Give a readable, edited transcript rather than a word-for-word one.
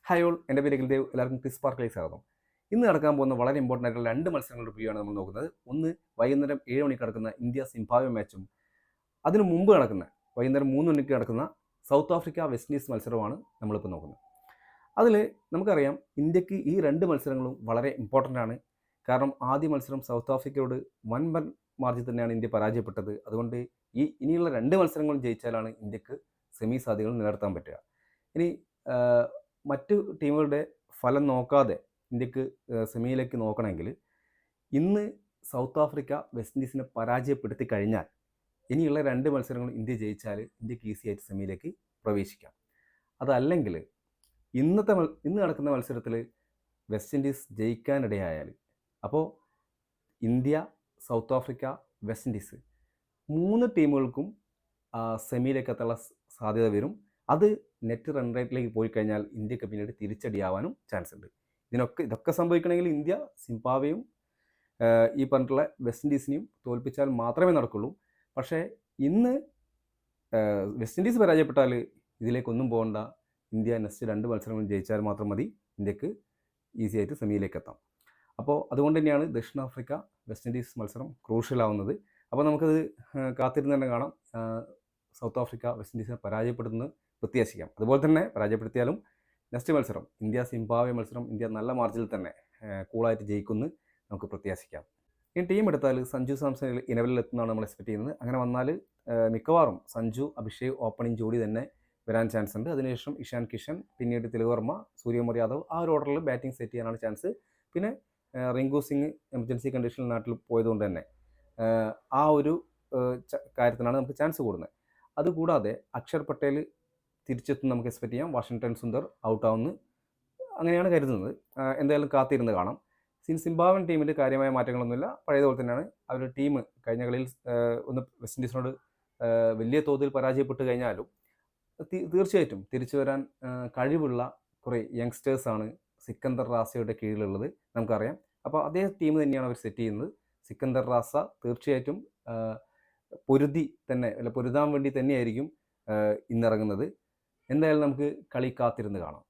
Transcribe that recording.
Hi all, എൻ്റെ പേര് ദേവ്. എല്ലാവർക്കും ക്വിസ് പാർക്കിലേക്ക് സ്വാഗതം. ഇന്ന് നടക്കാൻ പോകുന്ന വളരെ ഇമ്പോർട്ടൻ്റ് ആയിട്ടുള്ള രണ്ട് മത്സരങ്ങളുടെ റിവ്യൂ ആണ് നമ്മൾ നോക്കുന്നത്. ഒന്ന് വൈകുന്നേരം 7 മണിക്ക് നടക്കുന്ന ഇന്ത്യ സിംബാബ്വെ മാച്ചും അതിനു മുമ്പ് നടക്കുന്ന വൈകുന്നേരം 3 മണിക്ക് നടക്കുന്ന സൗത്ത് ആഫ്രിക്ക വെസ്റ്റ് ഇൻഡീസ് മത്സരമാണ് നമ്മളിപ്പോൾ നോക്കുന്നത്. അതിൽ നമുക്കറിയാം ഇന്ത്യക്ക് ഈ രണ്ട് മത്സരങ്ങളും വളരെ ഇമ്പോർട്ടൻ്റ് ആണ്. കാരണം ആദ്യ മത്സരം സൗത്ത് ആഫ്രിക്കയോട് വൻപൻ മാർജിൻ തന്നെയാണ് ഇന്ത്യ പരാജയപ്പെട്ടത്. അതുകൊണ്ട് ഇനിയുള്ള രണ്ട് മത്സരങ്ങളും ജയിച്ചാലാണ് ഇന്ത്യക്ക് സെമി സാധ്യതകൾ നിലനിർത്താൻ പറ്റുക. ഇനി മറ്റു ടീമുകളുടെ ഫലം നോക്കാതെ ഇന്ത്യക്ക് സെമിയിലേക്ക് നോക്കണമെങ്കിൽ ഇന്ന് സൗത്ത് ആഫ്രിക്ക വെസ്റ്റ് ഇൻഡീസിനെ പരാജയപ്പെടുത്തി കഴിഞ്ഞാൽ ഇനിയുള്ള രണ്ട് മത്സരങ്ങൾ ഇന്ത്യ ജയിച്ചാൽ ഇന്ത്യക്ക് ഈസി ആയിട്ട് സെമിയിലേക്ക് പ്രവേശിക്കാം. അതല്ലെങ്കിൽ ഇന്ന് നടക്കുന്ന മത്സരത്തിൽ വെസ്റ്റ് ഇൻഡീസ് ജയിക്കാനിടയായാൽ അപ്പോൾ India, south Africa, west Indies മൂന്ന് ടീമുകൾക്കും സെമിയിലേക്ക് എത്താനുള്ള സാധ്യത വരും. അത് നെറ്റ് റൺ റേറ്റിലേക്ക് പോയി കഴിഞ്ഞാൽ ഇന്ത്യക്ക് പിന്നീട് തിരിച്ചടിയാവാനും ചാൻസ് ഉണ്ട്. ഇതൊക്കെ സംഭവിക്കണമെങ്കിൽ ഇന്ത്യ സിംബാബ്വേയും ഈ പറഞ്ഞിട്ടുള്ള വെസ്റ്റ് ഇൻഡീസിനെയും തോൽപ്പിച്ചാൽ മാത്രമേ നടക്കുള്ളൂ. പക്ഷേ ഇന്ന് വെസ്റ്റ് ഇൻഡീസ് പരാജയപ്പെട്ടാൽ ഇതിലേക്കൊന്നും പോകണ്ട. ഇന്ത്യ നെക്സ്റ്റ് രണ്ട് മത്സരങ്ങളും ജയിച്ചാൽ മാത്രം മതി ഇന്ത്യക്ക് ഈസി ആയിട്ട് സെമിയിലേക്ക് എത്താം. അപ്പോൾ അതുകൊണ്ട് തന്നെയാണ് ദക്ഷിണാഫ്രിക്ക വെസ്റ്റ് ഇൻഡീസ് മത്സരം ക്രൂഷ്യലാവുന്നത്. അപ്പോൾ നമുക്കത് കാത്തിരുന്ന് തന്നെ കാണാം. സൗത്ത് ആഫ്രിക്ക വെസ്റ്റ് ഇൻഡീസിനെ പരാജയപ്പെടുന്നത് പ്രത്യാശിക്കാം. അതുപോലെ തന്നെ പരാജയപ്പെടുത്തിയാലും നെക്സ്റ്റ് മത്സരം ഇന്ത്യ സിംബാബ്വെ മത്സരം ഇന്ത്യ നല്ല മാർജിനിൽ തന്നെ കൂളായിട്ട് ജയിക്കുമെന്ന് നമുക്ക് പ്രത്യാശിക്കാം. ഈ ടീം എടുത്താൽ സഞ്ജു സാംസൺ ഇലവനിൽ എത്തുന്നതാണ് നമ്മൾ എക്സ്പെക്ട് ചെയ്യുന്നത്. അങ്ങനെ വന്നാൽ മിക്കവാറും സഞ്ജു, അഭിഷേക് ഓപ്പണിംഗ് ജോഡി തന്നെ വരാൻ ചാൻസ് ഉണ്ട്. അതിനുശേഷം ഇഷാൻ കിഷൻ, പിന്നീട് തിലക് വർമ്മ, സൂര്യകുമാർ യാദവ് ആ ഒരു ഓർഡറിൽ ബാറ്റിംഗ് സെറ്റ് ചെയ്യാനാണ് ചാൻസ്. പിന്നെ റിങ്കു സിംഗ് എമർജൻസി കണ്ടീഷനിൽ നാട്ടിൽ പോയതുകൊണ്ട് തന്നെ ആ ഒരു കാര്യത്തിനാണ് നമുക്ക് ചാൻസ് കൂടുന്നത്. അതുകൂടാതെ അക്ഷർ പട്ടേൽ തിരിച്ചെത്തും നമുക്ക് എക്സ്പെക്ട് ചെയ്യാം. വാഷിങ്ടൺ സുന്ദർ ഔട്ടാവുന്നു അങ്ങനെയാണ് കരുതുന്നത്. എന്തായാലും കാത്തിരുന്ന് കാണാം. സിംബാബ്വൻ ടീമിൽ കാര്യമായ മാറ്റങ്ങളൊന്നുമില്ല, പഴയതുപോലെ തന്നെയാണ്. അവരുടെ ടീം കഴിഞ്ഞ കളിയിൽ ഒന്ന് വെസ്റ്റ് ഇൻഡീസിനോട് വലിയ തോതിൽ പരാജയപ്പെട്ട് കഴിഞ്ഞാലും തീർച്ചയായിട്ടും തിരിച്ചു വരാൻ കഴിവുള്ള കുറേ യങ്സ്റ്റേഴ്സാണ് സിക്കന്ദർ റാസയുടെ കീഴിലുള്ളത്, നമുക്കറിയാം. അപ്പോൾ അതേ ടീം തന്നെയാണ് അവർ സെറ്റ് ചെയ്യുന്നത്. സിക്കന്ദർ റാസ തീർച്ചയായിട്ടും പൊരുതാൻ വേണ്ടി തന്നെയായിരിക്കും ഇന്നിറങ്ങുന്നത്. എന്തായാലും നമുക്ക് കളി കാത്തിരുന്ന് കാണാം.